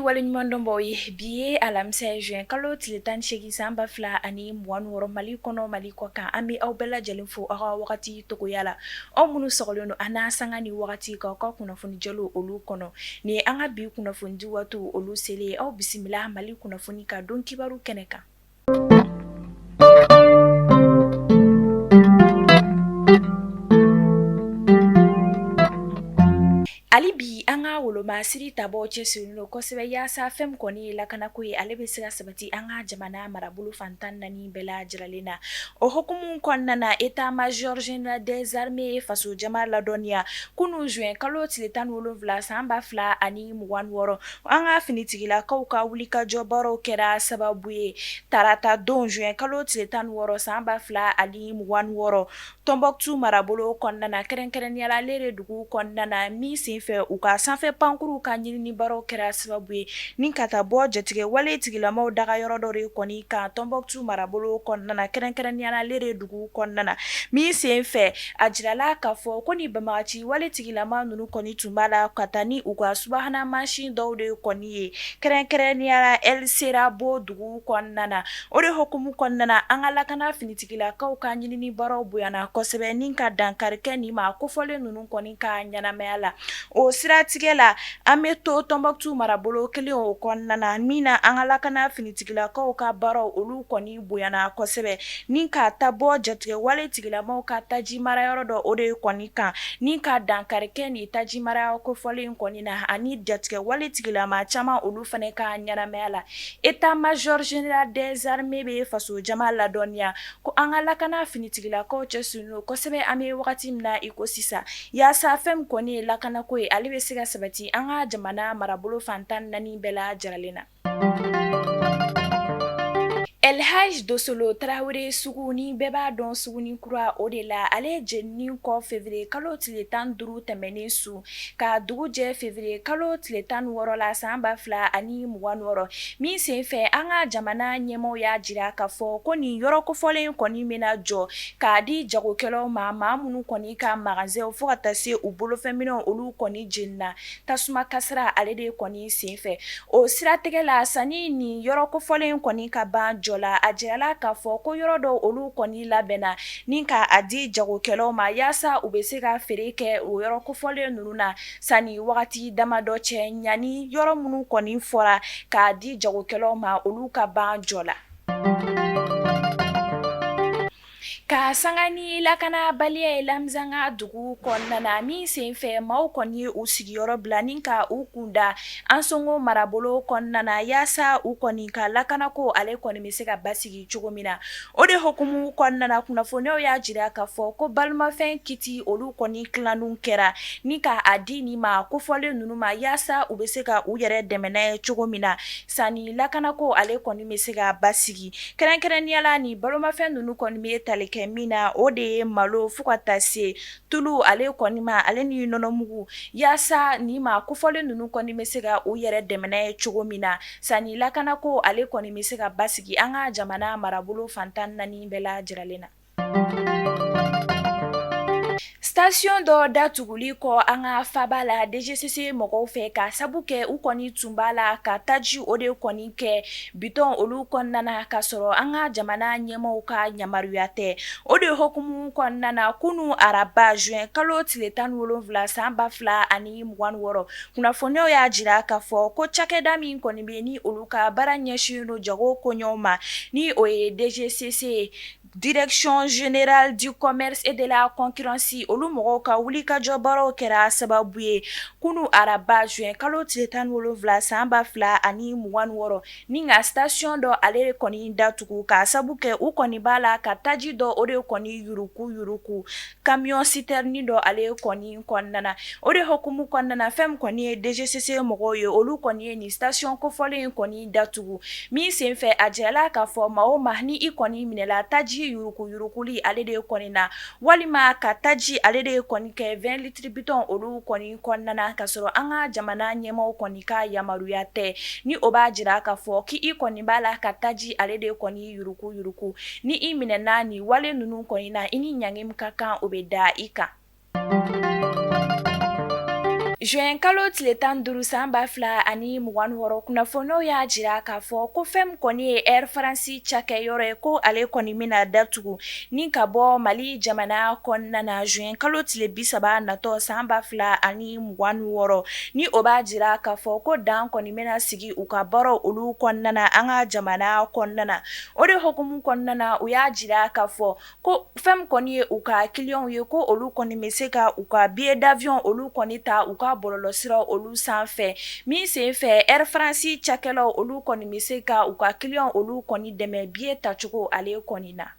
waleɲumandɔnbaw ye bi ye alamisa ye juin kalo tile 18 san 2026 Mali kɔnɔ Mali kɔ kan an bɛ aw bɛɛ lajɛlen fo aw ka wagati togoya la aw minnu sɔgɔlen don an n'a sanga ni wagati ka ka kunnafoni jalo olu kɔnɔ ni an ka bi kunnafoni di waatu olu selen aw bisimila Mali kunnafoni ka don kibaru kɛnɛ kan. Ali bi an ka woloma siri tabɔ cɛsirilen don kosɛbɛ yaasa fɛn kɔni ye lakanako ye ale bɛ se ka sabati an ka jamana marabolo fantan naani bɛɛ lajɛlen na o hukumu kɔnɔna na état major général des armées faso jama ladɔnniya kunun juin kalo tile 17 san 2026 an ka finitigilakaw ka wulikajɔ baaraw kɛra sababu ye tarata don juin kalo tile 16 san 2026 Tombouctou marabolo kɔnɔna na kɛrɛnkɛrɛnniyala Lere dugu kɔnɔna na min senfɛ u ka sanfɛ pankuru ka ɲinini baaraw kɛra sababu ye ni ka taa bɔ jatigɛ wale tigilamaw dagayɔrɔ dɔ de kɔni kan Tombouctou marabolo kɔnɔna na kɛrɛnkɛrɛnniyala Lere dugu kɔnɔna na min senfɛ a jirala k'a fɔ ko ni banbagaci wale tigilama ninnu kɔni tun b'a la ka taa ni u ka subahana mansin dɔw de kɔni ye kɛrɛnkɛrɛnniyala El Serabo dugu kɔnɔna na o de hukumu kɔnɔna na an ka lakana finitigilakaw ka ɲinini baaraw bonyana kosɛbɛ ni ka dankarikɛ nin ma kofɔlen ninnu kɔni ka ɲanamaya la o siratigɛ la an bɛ to Tombouctou marabolo kelen o kɔnɔna na min na an ka lakana finitigilakaw ka baaraw olu kɔni bonyana kosɛbɛ ni ka taa bɔ jatigɛ wale tigilamaw ka taji marayɔrɔ dɔ o de kɔni kan ni ka dankarikɛ nin taji maraya kofɔlen kɔni na ani jatigɛ wale tigilama caman olu fana ka ɲanamaya la état major général des armées bɛ faso jama ladɔnniya ko an ka lakana finitigilakaw cɛsirilen kosɛbɛ an bɛ wagati min na i ko sisan yaasa fɛn kɔni ye lakanako ye ale bɛ se ka sabati an ka jamana marabolo fantan naani bɛɛ lajɛlen na. Elhaj Dosolo Traoré sugu ni bɛɛ b'a dɔn suguni kura o de la ale jenini kɔ février kalo tile 15 tɛmɛnen su ka dugu jɛ février kalo tile 16 la san 2026 min senfɛ an ka jamana ɲɛmɔgɔw y'a jira k'a fɔ ko nin yɔrɔ kofɔlen kɔni bɛna jɔ k'a di jagokɛlaw ma maa minnu kɔni ka magasinw fo ka taa se u bolofɛnminɛw olu kɔni jenina tasuma kasara ale de kɔni senfɛ o siratigɛ la sani nin yɔrɔ kofɔlen kɔni ka ban jɔ la a jirala k'a fɔ ko yɔrɔ dɔw olu kɔni labɛnna ni ka a di jagokɛlaw ma yaasa u bɛ se ka feere kɛ o yɔrɔ kofɔlen ninnu na sani wagati damadɔ cɛ ɲani yɔrɔ minnu kɔni fɔra k'a di jagokɛlaw ma olu ka ban jɔ la. Ka sanga ni lakana baliya ye Lamzanga dugu kɔnɔna na min senfɛ maaw kɔni ye u sigiyɔrɔ bila ni ka u kunda Ansongo marabolo kɔnɔna na yaasa u kɔni ka lakanako ale kɔni bɛ se ka basigi cogo min na o de hukumu kɔnɔna na kunnafoniyaw y'a jira k'a fɔ ko balimafɛn kiti olu kɔni tilanin kɛra ni ka a di nin ma kofɔlen ninnu ma yaasa u bɛ se ka u yɛrɛ dɛmɛ n'a ye cogo min na sani lakanako ale kɔni bɛ se ka basigi kɛrɛnkɛrɛnniyala ni balimafɛn ninnu kɔni bɛ tali kɛ min na o de ye malo fo ka taa se tulu ale kɔni ma ale ni nɔnɔmugu yaasa ni ma kofɔlen ninnu kɔni bɛ se ka u yɛrɛ dɛmɛ ye cogo min na sani lakanako ale kɔni bɛ se ka basigi an ka jamana marabolo fantan naani bɛɛ lajɛlen na. Station dɔ datuguli kɔ an ka faba la DGCC mɔgɔw fɛ ka sabu kɛ u kɔni tun b'a la ka taji o de kɔni kɛ bitɔn olu kɔnɔna na ka sɔrɔ an ka jamana ɲɛmɔgɔw ka yamaruya tɛ o de hukumu kɔnɔna na kunun araba juin kalo tile 17 san 2026 kunnafoniyaw y'a jira k'a fɔ ko cakɛda min kɔni bɛ ni olu ka baara ɲɛsin don jago koɲɛw ma ni o ye DGCC Direction Générale du Commerce et de la Concurrence olu mɔgɔw ka wulikajɔ baaraw kɛra sababu ye kunun araba juin kalo tile 17 san 2026 ni ka station dɔ ale kɔni datugu ka sabu kɛ u kɔni b'a la ka taji dɔ o de kɔni yuruku camion citerne dɔ ale kɔni kɔnɔna na o de hukumu kɔnɔna na fɛn kɔni ye DGCC mɔgɔw ye olu kɔni ye ni station kofɔlen kɔni datugu min senfɛ a jirala k'a fɔ maa o maa ni i kɔni minɛla taji yurukuli ale de kɔni na walima ka taji ale de kɔni kɛ 20 litres bitɔn olu kɔni kɔnɔna na ka sɔrɔ an ka jamana ɲɛmɔgɔw kɔni ka yamaruya tɛ ni o b'a jira k'a fɔ k'i kɔni b'a la ka taji ale de kɔni yuruku ni i minɛna ni wale ninnu kɔni na i ni ɲangi min ka kan o bɛ da i kan. Juin kalo tile 15 san 2026 kunnafoniw y'a jira k'a fɔ ko fɛn kɔni ye Air France cakɛyɔrɔ ye ko ale kɔni bɛna datugu ni ka bɔ Mali jamana kɔnɔna na juin kalo tile 30 natɔ san 2026 ni o b'a jira k'a fɔ ko dan kɔni bɛna sigi u ka baaraw olu kɔnɔna na an ka jamana kɔnɔna na o de hukumu kɔnɔna na u y'a jira k'a fɔ ko fɛn kɔni ye u ka clients ye ko olu kɔni bɛ se ka u ka billet d'avion olu kɔni ta u ka bɔlɔlɔsiraw olu sanfɛ min sen fɛ Air France cakɛlaw olu kɔni bɛ se ka u ka clients olu kɔni dɛmɛ billet tacogo ale kɔni na.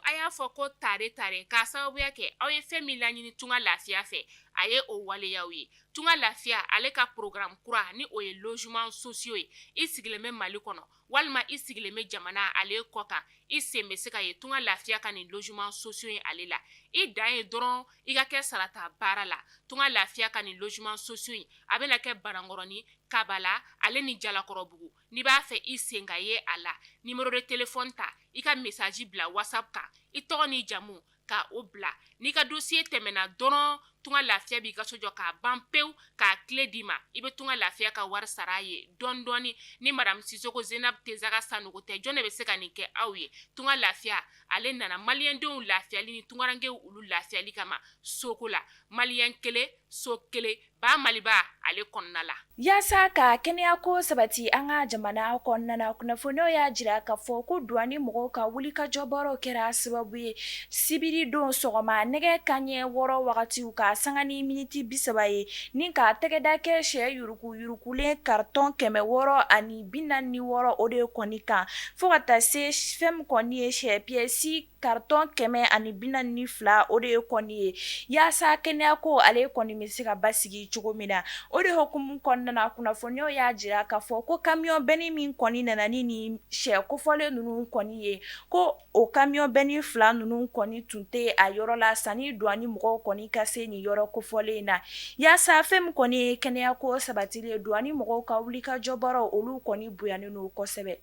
A y'a fɔ ko tare k'a sababuya kɛ aw ye fɛn min laɲini tunga lafiya fɛ a ye o waleyaw ye tunga lafiya ale ka programme kura ni o ye logement sociaux ye i sigilen bɛ Mali kɔnɔ walima i sigilen bɛ jamana ale kɔ kan i sen bɛ se ka ye tunga lafiya ka nin logement sociaux ye ale la i dan ye dɔrɔn i ka kɛ sarata baara la tunga lafiya ka nin logement sociaux ye a bɛna kɛ Banankɔrɔni Kabala ale ni Jalakɔrɔbugu n'i b'a fɛ i sen ka ye a la numéro de téléphone ta i ka message bila WhatsApp kan i tɔgɔ ni jamu ka o bila n'i ka dossier tɛmɛna dɔrɔn tunga lafiya b'i ka so jɔ k'a ban pewu k'a clé d'i ma i bɛ tunga lafiya ka wari sara ye dɔɔni dɔɔni ni madame Sisoko Zenab Tesaga Sanogo tɛ jɔn de bɛ se ka nin kɛ aw ye tunga lafiya ale nana maliyɛndenw lafiyali ni tungarankew olu lafiyali kama soko la maliyɛn kelen so kelen ba Maliba ale kɔnɔna la. Yaasa ka kɛnɛya ko sabati an ka jamana kɔnɔna na kunnafoniw y'a jira k'a fɔ ko douane mɔgɔw ka wulikajɔbaaraw kɛra sababu ye sibiri don sɔgɔma nɛgɛ kanɲɛ 6 wagatiw ka sanga ni miniti 30 ye ni ka tɛgɛda kɛ sɛ yurukulen carton 646 o de kɔni kan fo ka taa se fɛn kɔni ye sɛ pièce carton 142 o de ye kɔni ye yaasa kɛnɛya ko ale kɔni bɛ se ka basigi cogo min na o de hukumu kɔnɔna kunnafoniw y'a jira k'a fɔ ko camion benni min kɔni nana ni sɛ kofɔlen ninnu kɔni ye ko o camion benni 2 ninnu kɔni tun tɛ a yɔrɔ la sani douane mɔgɔw kɔni ka se nin yɔrɔ kofɔlen in na yaasa fɛn min kɔni ye kɛnɛya ko sabatilen douane mɔgɔw ka wulikajɔbaaraw olu kɔni bonyanen don kosɛbɛ.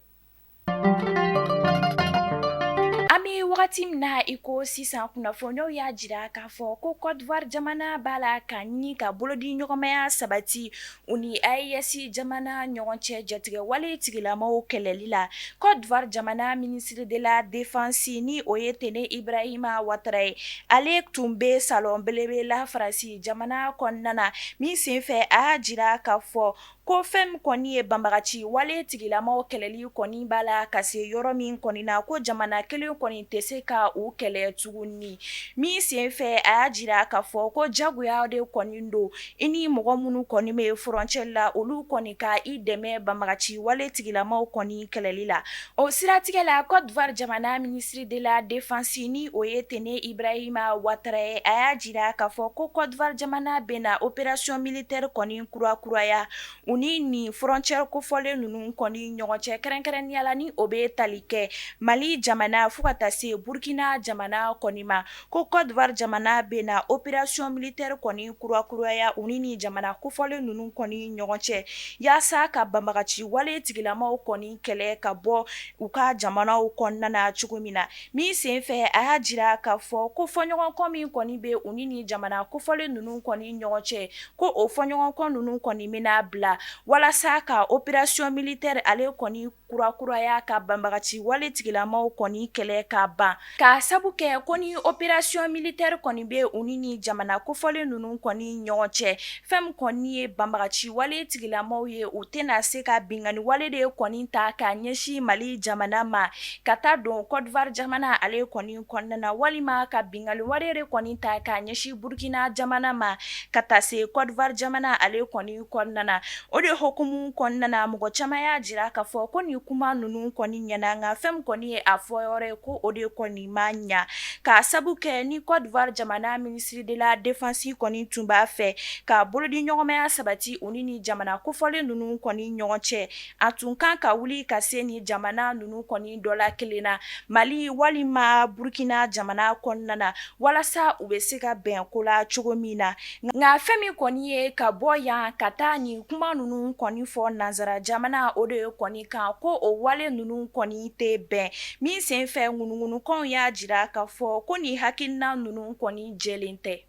Wagati min na i ko sisan kunnafoniw y'a jira k'a fɔ ko Côte d'Ivoire jamana b'a la ka ɲini ka bolodi ɲɔgɔnmaya sabati u ni AES jamana ɲɔgɔn cɛ jatigɛ wale tigilamaw kɛlɛli la Côte d'Ivoire jamana ministre de la défense ni o ye Tene Ibrahima Ouattara ye ale tun bɛ salon belebele Faransi jamana kɔnɔna na min senfɛ a y'a jira k'a fɔ ko fɛn kɔni ye banbagaci wale tigilamaw kɛlɛli kɔni b'a la ka se yɔrɔ min kɔni na ko jamana kelen kɔni tɛ se ka u kɛlɛ tuguni min senfɛ a y'a jira k'a fɔ ko jagoya de kɔni don i ni mɔgɔ minnu kɔni bɛ frontière la olu kɔni ka i dɛmɛ banbagaci wale tigilamaw kɔni kɛlɛli la o siratigɛ la Côte d'Ivoire jamana ministre de la défense ni o ye Tene Ibrahima Ouattara ye a y'a jira k'a fɔ ko Côte d'Ivoire jamana bɛna opération militaire kɔni kurakuraya u ni nin frontière kofɔlen ninnu kɔni ɲɔgɔn cɛ kɛrɛnkɛrɛnnenya la ni o bɛ tali kɛ Mali jamana fo ka taa se Burkina jamana kɔni ma ko Côte d'Ivoire jamana bɛna opération militaire kɔni kurakuraya u ni jamana kofɔlen ninnu kɔni ɲɔgɔn cɛ yaasa ka banbagaci wale tigilamaw kɔni kɛlɛ ka bɔ u ka jamanaw kɔnɔna na cogo min na min senfɛ a y'a jira k'a fɔ ko fɔɲɔgɔnkɔ min kɔni bɛ u ni jamana kofɔlen ninnu kɔni ɲɔgɔn cɛ ko o fɔɲɔgɔnkɔ ninnu kɔni bɛna bila walasa ka opération militaire ale kɔni kurakuraya ka banbagaci wale tigilamaw kɔni kɛlɛ ka ban ka sabu kɛ ko ni opération militaire kɔni bɛ u ni jamana kofɔlen ninnu kɔni ɲɔgɔn cɛ fɛn kɔni ye banbagaci wale tigilamaw ye u tɛna se ka bingani wale de kɔni ta ka ɲɛsin Mali jamana ma ka taa don Côte d'Ivoire jamana ale kɔni kɔnɔna na walima ka bingani wale de kɔni ta ka ɲɛsin Burkina jamana ma ka taa se Côte d'Ivoire jamana ale kɔni kɔnɔna na o de hukumu kɔnɔna na mɔgɔ caman y'a jira k'a fɔ ko nin kuma ninnu kɔni ɲɛna nka fɛn kɔni ye a fɔ yɔrɔ ye ko o de kɔni ma ɲa ka sabu kɛ ni Côte d'Ivoire jamana ministre de la défense kɔni tun b'a fɛ ka bolodi ɲɔgɔnmaya sabati u ni jamana kofɔlen ninnu kɔni ɲɔgɔn cɛ a tun kan ka wuli ka se ni jamana ninnu kɔni dɔ la kelen na Mali walima Burkina jamana kɔnɔna na walasa u bɛ se ka bɛn ko la cogo min na nka fɛn min kɔni ye ka bɔ yan ka taa nin kuma ninnu kɔni fɔ nanzara jamana o de ye kɔni kan ko o wale ninnu kɔni tɛ bɛn min senfɛ ŋunuŋunukanw y'a jira k'a fɔ ko nin hakilina ninnu kɔni jɛlen tɛ.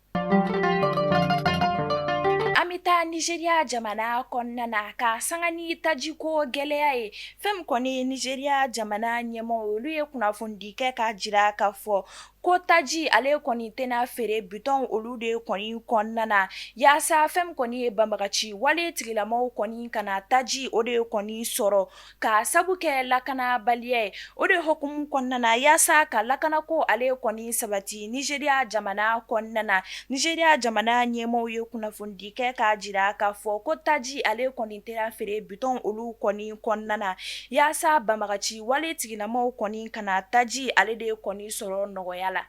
Amita Nigeria jamana kɔnɔna ka sanga ni tajiko gɛlɛya ye fɛn kɔni Nigeria jamana ɲɛmɔgɔ olu ye kunnafoni kɛ ka jira ka fɔ ko taji ale kɔni tɛna feere bitɔn olu de kɔni kɔnɔna yaasa fɛn kɔni ye banbagaci wale tigilamaw kɔni kana taji o de kɔni sɔrɔ ka sabu kɛ lakanabaliya ye o de hukumu kɔnɔna yaasa ka lakanako ale kɔni sabati Nigeria jamana kɔnɔna Nigeria jamana ɲɛmɔgɔ ye kunnafoni kɛ ka jira ka fɔ ko taji ale kɔni tɛna feere bitɔn olu kɔni kɔnɔna yaasa banbagaci wale tigilamaw kɔni kana taji ale de kɔni sɔrɔ nɔgɔya la.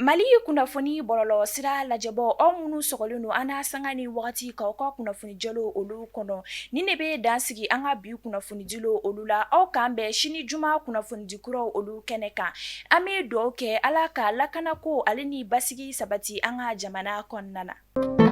Mali kunnafoni bɔlɔlɔ sira lajɛbɔ aw minnu sɔgɔlen don an sanga ni wagati ka ka kunnafoni jalo olu kɔnɔ ni ne bɛ dansigi an ka bi kunnafoni dilo olu la aw kan bɛn sini juma kunnafoni dikuraw olu kɛnɛ kan an bɛ dugawu kɛ ala ka lakanako ale ni basigi sabati an ka jamana kɔnɔna na.